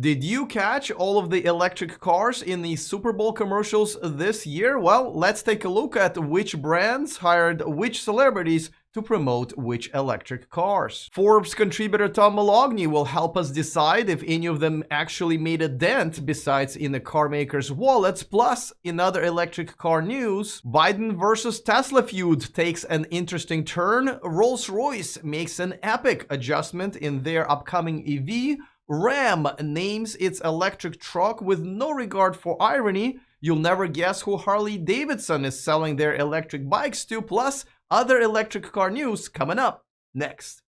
Did you catch all of the electric cars in the Super Bowl commercials this year? Well, let's take a look at which brands hired which celebrities to promote which electric cars. Forbes contributor Tom Moloughney will help us decide if any of them actually made a dent besides in the car makers' wallets. Plus, in other electric car news, Biden versus Tesla feud takes an interesting turn. Rolls-Royce makes an epic adjustment in their upcoming EV. Ram names its electric truck with no regard for irony. You'll never guess who Harley Davidson is selling their electric bikes to, plus other electric car news coming up next.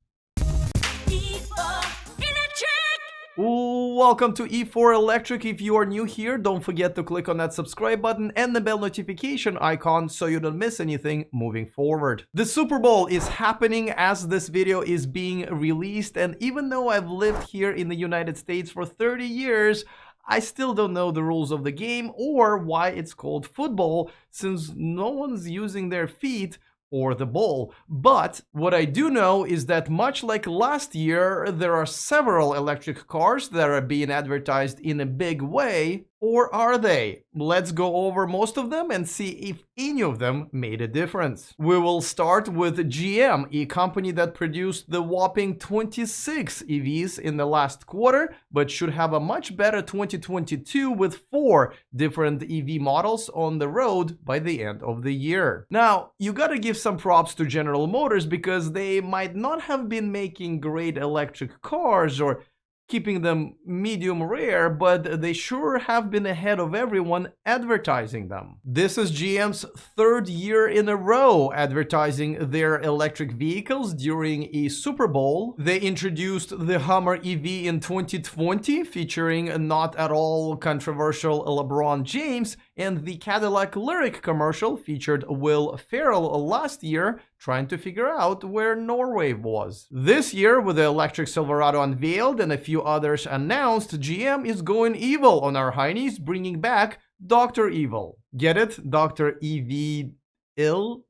Welcome to E4 Electric. If you are new here, don't forget to click on that subscribe button and the bell notification icon so you don't miss anything moving forward. The Super Bowl is happening as this video is being released, and even though I've lived here in the United States for 30 years, I still don't know the rules of the game or why it's called football, since no one's using their feet or the ball. But what I do know is that much like last year, there are several electric cars that are being advertised in a big way. Or are they? Let's go over most of them and see if any of them made a difference. We will start with GM, a company that produced the whopping 26 EVs in the last quarter, but should have a much better 2022 with 4 different EV models on the road by the end of the year. Now, you gotta give some props to General Motors because they might not have been making great electric cars or keeping them medium rare, but they sure have been ahead of everyone advertising them. This is GM's 3rd year in a row advertising their electric vehicles during a Super Bowl. They introduced the Hummer EV in 2020, featuring a not at all controversial LeBron James, and the Cadillac Lyric commercial featured Will Ferrell last year, trying to figure out where Norway was. This year, with the electric Silverado unveiled and a few others announced, GM is going evil on our heinies, bringing back Dr. Evil. Get it? Dr. EV ill?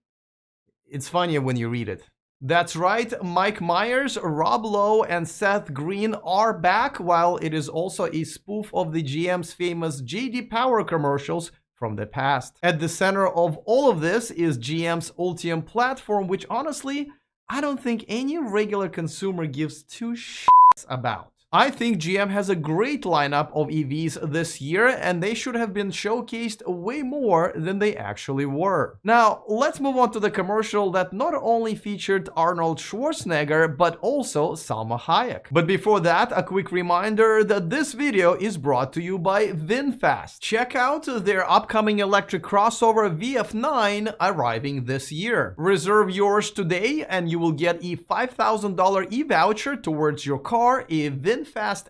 It's funnier when you read it. That's right, Mike Myers, Rob Lowe, and Seth Green are back, while it is also a spoof of the GM's famous JD Power commercials from the past. At the center of all of this is GM's Ultium platform, which honestly, I don't think any regular consumer gives two shits about. I think GM has a great lineup of EVs this year, and they should have been showcased way more than they actually were. Now, let's move on to the commercial that not only featured Arnold Schwarzenegger, but also Salma Hayek. But before that, a quick reminder that this video is brought to you by VinFast. Check out their upcoming electric crossover VF9 arriving this year. Reserve yours today, and you will get a $5,000 e-voucher towards your car, a VinFast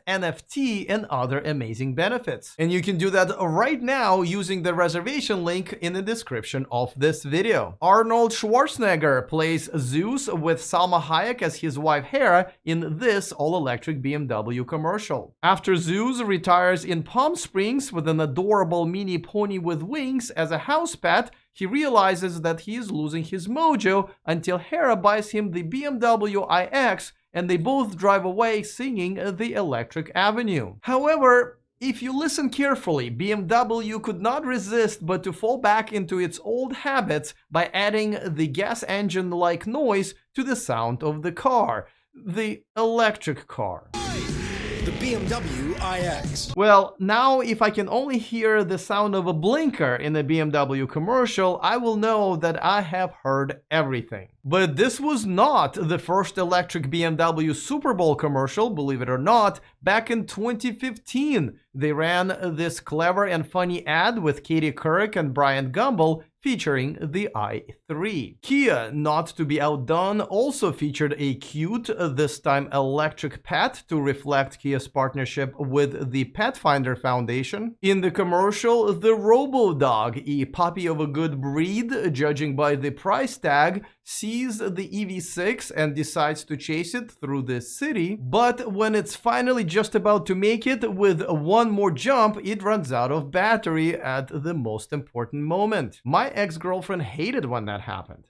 NFT, and other amazing benefits. And you can do that right now using the reservation link in the description of this video. Arnold Schwarzenegger plays Zeus with Salma Hayek as his wife Hera in this all-electric BMW commercial. After Zeus retires in Palm Springs with an adorable mini pony with wings as a house pet, he realizes that he is losing his mojo until Hera buys him the BMW iX, and they both drive away singing the Electric Avenue. However, if you listen carefully, BMW could not resist but to fall back into its old habits by adding the gas engine-like noise to the sound of the car, the electric car. The BMW iX. Well, now if I can only hear the sound of a blinker in a BMW commercial, I will know that I have heard everything. But this was not the first electric BMW Super Bowl commercial, believe it or not. Back in 2015, they ran this clever and funny ad with Katie Couric and Brian Gumbel featuring the i3. Kia, not to be outdone, also featured a cute, this time electric pet to reflect Kia's partnership with the Pet Finder Foundation. In the commercial, the Robo-Dog, a puppy of a good breed, judging by the price tag, sees the EV6 and decides to chase it through the city, but when it's finally just about to make it with one more jump, it runs out of battery at the most important moment. My ex-girlfriend hated when that happened.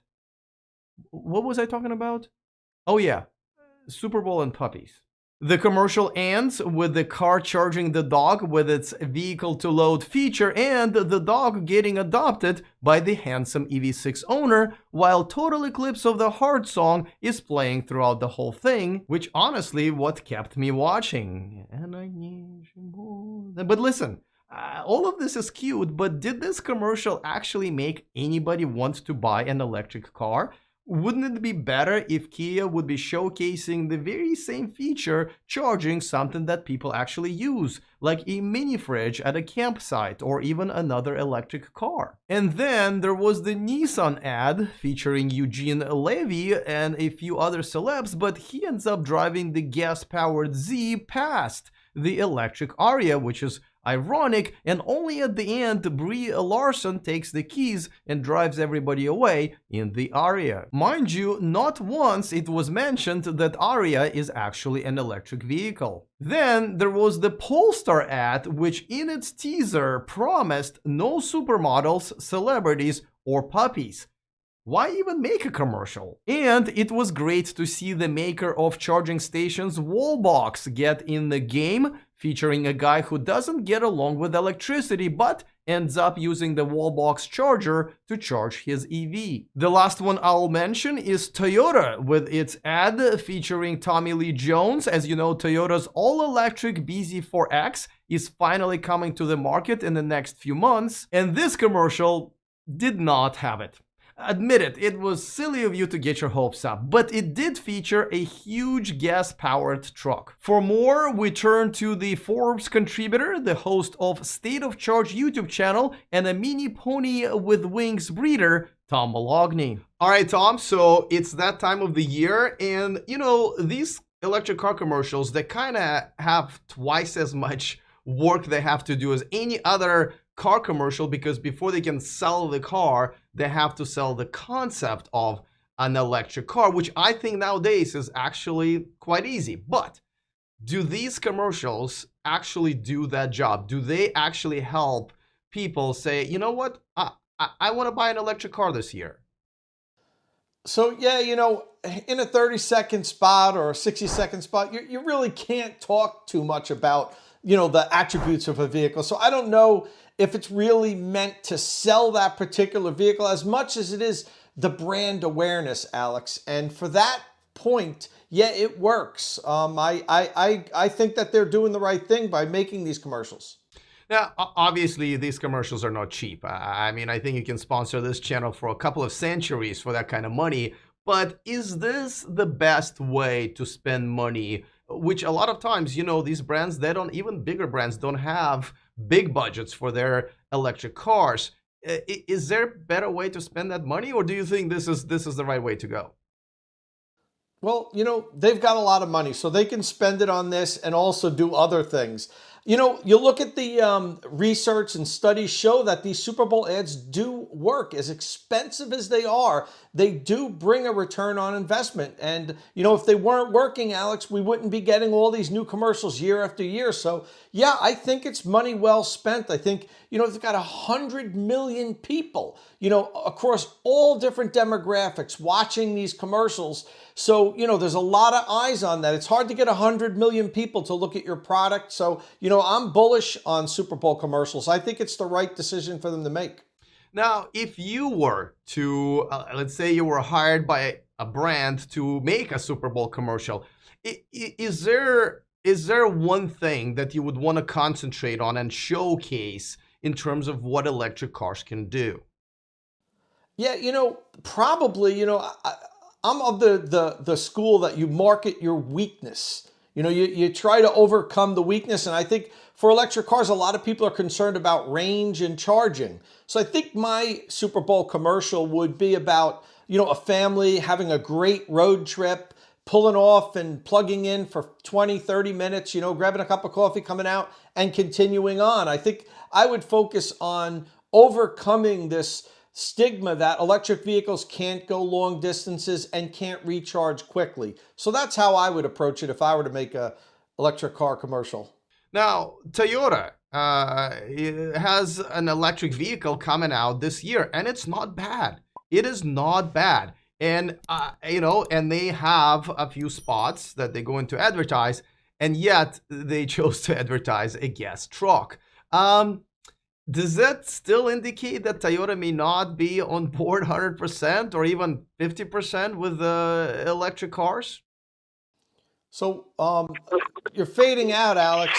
What was I talking about? Oh yeah, Super Bowl and puppies. The commercial ends with the car charging the dog with its vehicle-to-load feature and the dog getting adopted by the handsome EV6 owner, while Total Eclipse of the Heart song is playing throughout the whole thing, which honestly what kept me watching. And I need you more. But listen, all of this is cute, but did this commercial actually make anybody want to buy an electric car? Wouldn't it be better if Kia would be showcasing the very same feature, charging something that people actually use, like a mini fridge at a campsite or even another electric car? And then there was the Nissan ad featuring Eugene Levy and a few other celebs, but he ends up driving the gas-powered Z past the electric Aria, which is ironic, and only at the end Brie Larson takes the keys and drives everybody away in the Aria. Mind you, not once it was mentioned that Aria is actually an electric vehicle. Then there was the Polestar ad, which in its teaser promised no supermodels, celebrities, or puppies. Why even make a commercial? And it was great to see the maker of charging stations Wallbox get in the game, featuring a guy who doesn't get along with electricity but ends up using the Wallbox charger to charge his EV. The last one I'll mention is Toyota with its ad featuring Tommy Lee Jones. As you know, Toyota's all-electric BZ4X is finally coming to the market in the next few months, and this commercial did not have it. Admit it, it was silly of you to get your hopes up, but it did feature a huge gas-powered truck. For more, we turn to the Forbes contributor, the host of State of Charge YouTube channel, and a mini pony with wings breeder, Tom Moloughney. All right, Tom, so it's that time of the year, and you know, these electric car commercials, they kind of have twice as much work they have to do as any other car commercial, because before they can sell the car, they have to sell the concept of an electric car, which I think nowadays is actually quite easy. But do these commercials actually do that job? Do they actually help people say, you know what, I want to buy an electric car this year? So yeah, you know, in a 30-second spot or a 60-second spot, you really can't talk too much about, you know, the attributes of a vehicle. So I don't know if it's really meant to sell that particular vehicle as much as it is the brand awareness, Alex. And for that point, yeah, it works. I think that they're doing the right thing by making these commercials. Now, obviously, these commercials are not cheap. I mean, I think you can sponsor this channel for a couple of centuries for that kind of money. But is this the best way to spend money? Which a lot of times, you know, these brands, they don't, even bigger brands don't have big budgets for their electric cars. Is there a better way to spend that money, or do you think this is the right way to go? Well, you know, they've got a lot of money, so they can spend it on this and also do other things. You know, you look at the research and studies show that these Super Bowl ads do work. As expensive as they do bring a return on investment. And, you know, if they weren't working, Alex, we wouldn't be getting all these new commercials year after year. So, yeah, I think it's money well spent. I think, you know, they've got 100 million people, you know, across all different demographics watching these commercials. So, you know, there's a lot of eyes on that. It's hard to get 100 million people to look at your product. So, you know, I'm bullish on Super Bowl commercials. I think it's the right decision for them to make. Now, if you were to, let's say you were hired by a brand to make a Super Bowl commercial, is there one thing that you would want to concentrate on and showcase in terms of what electric cars can do? Yeah, you know, probably, you know, I'm of the school that you market your weakness. You know, you try to overcome the weakness. And I think for electric cars, a lot of people are concerned about range and charging. So I think my Super Bowl commercial would be about, you know, a family having a great road trip, pulling off and plugging in for 20, 30 minutes, you know, grabbing a cup of coffee, coming out and continuing on. I think I would focus on overcoming this stigma that electric vehicles can't go long distances and can't recharge quickly. So that's how I would approach it if I were to make a electric car commercial. Now, Toyota has an electric vehicle coming out this year, and it's not bad. It is not bad. And, you know, and they have a few spots that they go into advertise. and yet they chose to advertise a gas truck. Does that still indicate that Toyota may not be on board 100% or even 50% with the electric cars? So you're fading out, Alex.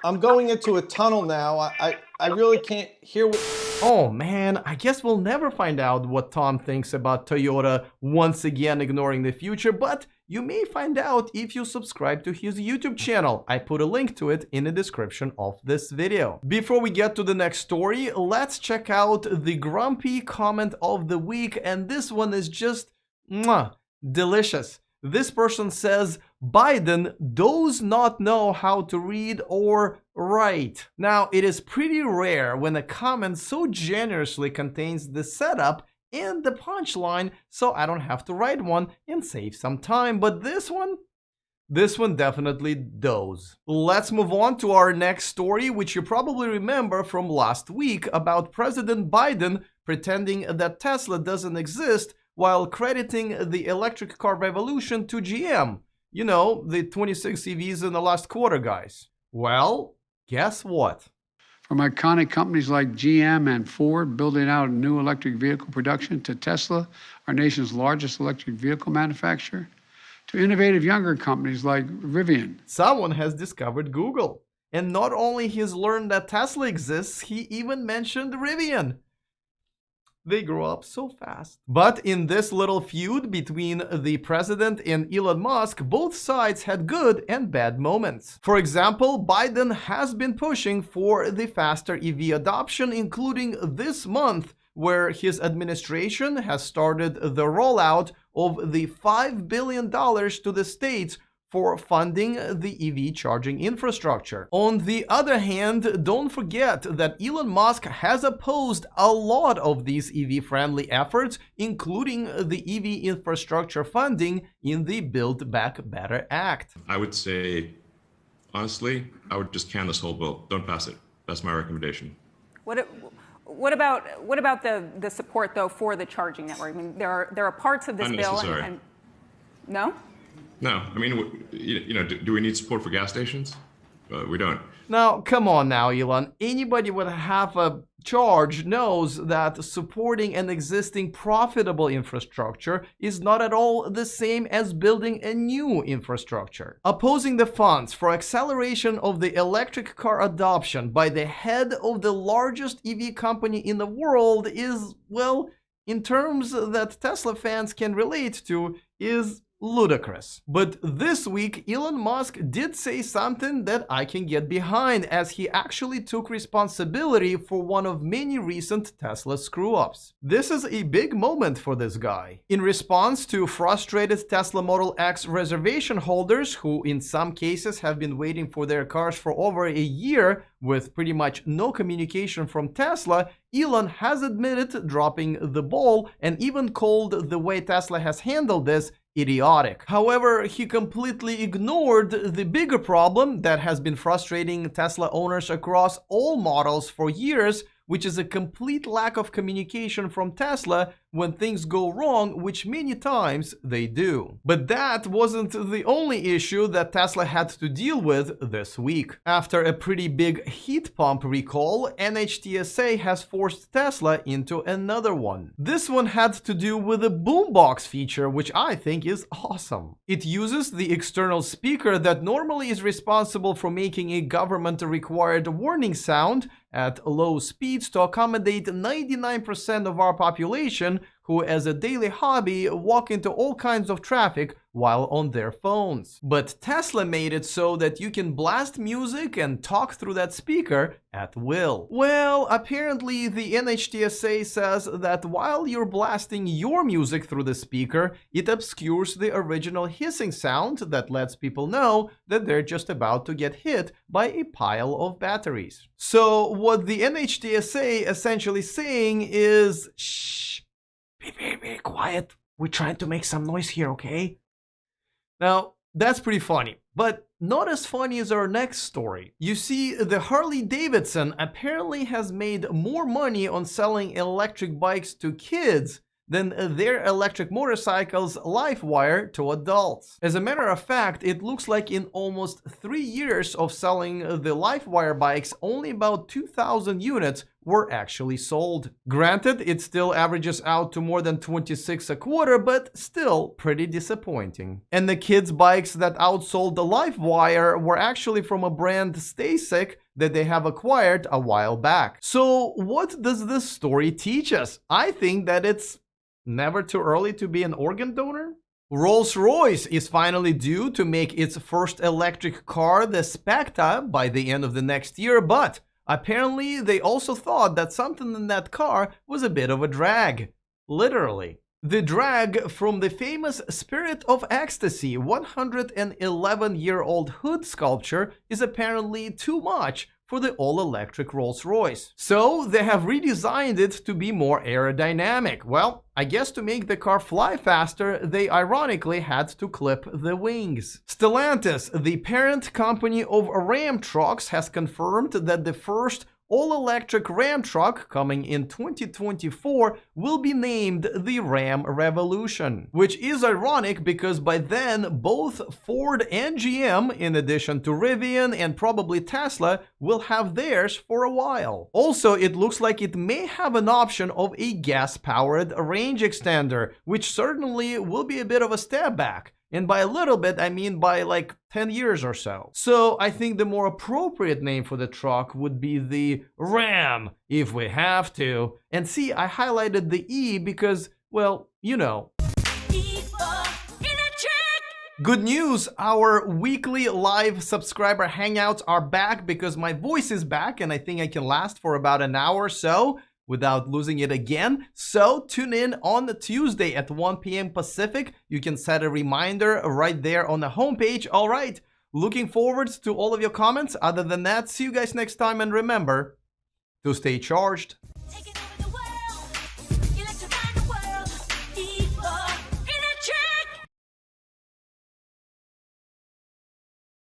I'm going into a tunnel now. I really can't hear what. Oh man, I guess we'll never find out what Tom thinks about Toyota once again ignoring the future, but you may find out if you subscribe to his YouTube channel. I put a link to it in the description of this video. Before we get to the next story, let's check out the grumpy comment of the week, and this one is just delicious. This person says, Biden does not know how to read or write. Now, it is pretty rare when a comment so generously contains the setup and the punchline, so I don't have to write one and save some time. But this one definitely does. Let's move on to our next story, which you probably remember from last week about President Biden pretending that Tesla doesn't exist while crediting the electric car revolution to GM. You know, the 26 EVs in the last quarter, guys. Well, guess what? From iconic companies like GM and Ford building out new electric vehicle production to Tesla, our nation's largest electric vehicle manufacturer, to innovative younger companies like Rivian. Someone has discovered Google. And not only he's learned that Tesla exists, he even mentioned Rivian. They grew up so fast. But in this little feud between the president and Elon Musk, both sides had good and bad moments. For example, Biden has been pushing for the faster EV adoption, including this month, where his administration has started the rollout of the $5 billion to the states for funding the EV charging infrastructure. On the other hand, don't forget that Elon Musk has opposed a lot of these EV-friendly efforts, including the EV infrastructure funding in the Build Back Better Act. I would say, honestly, I would just can this whole bill. Don't pass it. That's my recommendation. What about the support though for the charging network? I mean, there are parts of this bill and no. No, I mean, you know, do we need support for gas stations? We don't. Now, come on now, Elon. Anybody with half a charge knows that supporting an existing profitable infrastructure is not at all the same as building a new infrastructure. Opposing the funds for acceleration of the electric car adoption by the head of the largest EV company in the world is, well, in terms that Tesla fans can relate to, is ludicrous. But this week, Elon Musk did say something that I can get behind, as he actually took responsibility for one of many recent Tesla screw-ups. This is a big moment for this guy. In response to frustrated Tesla Model X reservation holders, who in some cases have been waiting for their cars for over a year with pretty much no communication from Tesla, Elon has admitted dropping the ball and even called the way Tesla has handled this idiotic. However, he completely ignored the bigger problem that has been frustrating Tesla owners across all models for years, which is a complete lack of communication from Tesla when things go wrong, which many times they do. But that wasn't the only issue that Tesla had to deal with this week. After a pretty big heat pump recall, NHTSA has forced Tesla into another one. This one had to do with the boombox feature, which I think is awesome. It uses the external speaker that normally is responsible for making a government-required warning sound at low speeds to accommodate 99% of our population who, as a daily hobby, walk into all kinds of traffic while on their phones. But Tesla made it so that you can blast music and talk through that speaker at will. Well, apparently the NHTSA says that while you're blasting your music through the speaker, it obscures the original hissing sound that lets people know that they're just about to get hit by a pile of batteries. So what the NHTSA essentially saying is, shh, be quiet. We're trying to make some noise here, okay? Now, that's pretty funny, but not as funny as our next story. You see, the Harley-Davidson apparently has made more money on selling electric bikes to kids than their electric motorcycles' LiveWire to adults. As a matter of fact, it looks like in almost 3 years of selling the LiveWire bikes, only about 2,000 units were actually sold. Granted, it still averages out to more than 26 a quarter, but still pretty disappointing. And the kids' bikes that outsold the LiveWire were actually from a brand Stasic that they have acquired a while back. So what does this story teach us? I think that it's never too early to be an organ donor. Rolls-Royce is finally due to make its first electric car, the Specta, by the end of the next year, but apparently they also thought that something in that car was a bit of a drag. Literally. The drag from the famous Spirit of Ecstasy 111-year-old hood sculpture is apparently too much for the all-electric Rolls-Royce. So they have redesigned it to be more aerodynamic. Well, I guess to make the car fly faster, they ironically had to clip the wings. Stellantis, the parent company of Ram Trucks, has confirmed that the first all-electric Ram truck coming in 2024 will be named the Ram Revolution, which is ironic because by then both Ford and GM, in addition to Rivian and probably Tesla, will have theirs for a while. Also, it looks like it may have an option of a gas-powered range extender, which certainly will be a bit of a step back. And by a little bit, I mean by like 10 years or so. So I think the more appropriate name for the truck would be the Ram, if we have to. And see, I highlighted the E because, well, you know. Good news, our weekly live subscriber hangouts are back because my voice is back and I think I can last for about an hour or so without losing it again. So tune in on Tuesday at 1 p.m. Pacific. You can set a reminder right there on the homepage. All right, looking forward to all of your comments. Other than that, see you guys next time, and remember to stay charged.